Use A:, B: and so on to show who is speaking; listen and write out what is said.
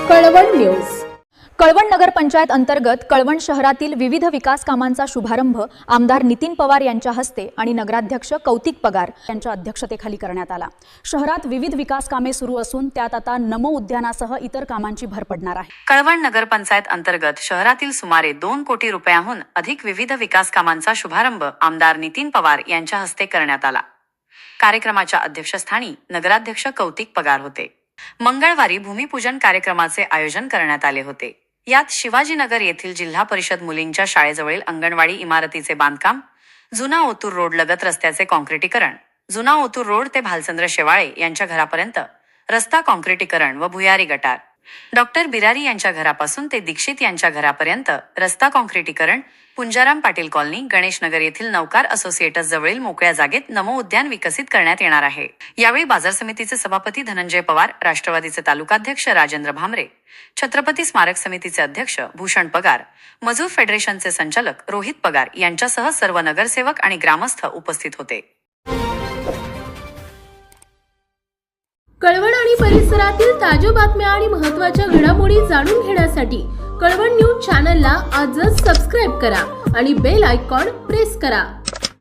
A: Kalwan news.
B: Kalwan नगर पंचायत अंतर्गत कळवण शहरातील विविध विकास कामांचा शुभारंभ आमदार नितीन पवार यांच्या हस्ते आणि नगराध्यक्ष कौतिक पगार यांच्या अध्यक्षतेखाली करण्यात आला। शहरात विविध विकास कामे सुरू असून त्यात आता नमो उद्यानासह इतर कामांची भर पडणार आहे।
C: कळवण नगर पंचायत अंतर्गत शहरातील सुमारे 2 कोटी रुपयांहून अधिक विविध विकास कामांचा शुभारंभ आमदार नितीन पवार यांच्या हस्ते करण्यात आला। कार्यक्रमाच्या अध्यक्षस्थानी नगराध्यक्ष कौतिक पगार होते। मंगळवारी भूमिपूजन कार्यक्रमाचे आयोजन करण्यात आले होते। यात शिवाजीनगर येथील जिल्हा परिषद मुलींच्या शाळेजवळील अंगणवाडी इमारतीचे बांधकाम, जुना ओतूर रोड लगत रस्त्याचे काँक्रिटीकरण, जुना ओतूर रोड ते भालचंद्र शेवाळे यांच्या घरापर्यंत रस्ता काँक्रिटीकरण व भुयारी गटार, डॉक्टर बिरारी यांच्या घरापासून ते दीक्षित यांच्या घरापर्यंत रस्ता काँक्रिटीकरण, पुंजाराम पाटील कॉलनी, गणेश नगर येथील नौकार असोसिएट्स जवळील मोकळ्या जागेत नमो उद्यान विकसित करण्यात येणार आहे। यावेळी बाजार समितीचे सभापती धनंजय पवार, राष्ट्रवादीचे तालुकाध्यक्ष राजेंद्र भामरे, छत्रपती स्मारक समितीचे अध्यक्ष भूषण पगार, मजूर फेडरेशनचे संचालक रोहित पगार यांच्यासह सर्व नगरसेवक आणि ग्रामस्थ उपस्थित होते।
A: कळवण आणि परिसरातील ताज्या बातम्या आणि महत्त्वाच्या घडामोडी जाणून घेण्यासाठी कळवण न्यूज चॅनलला आजच सबस्क्राइब करा आणि बेल आयकॉन प्रेस करा।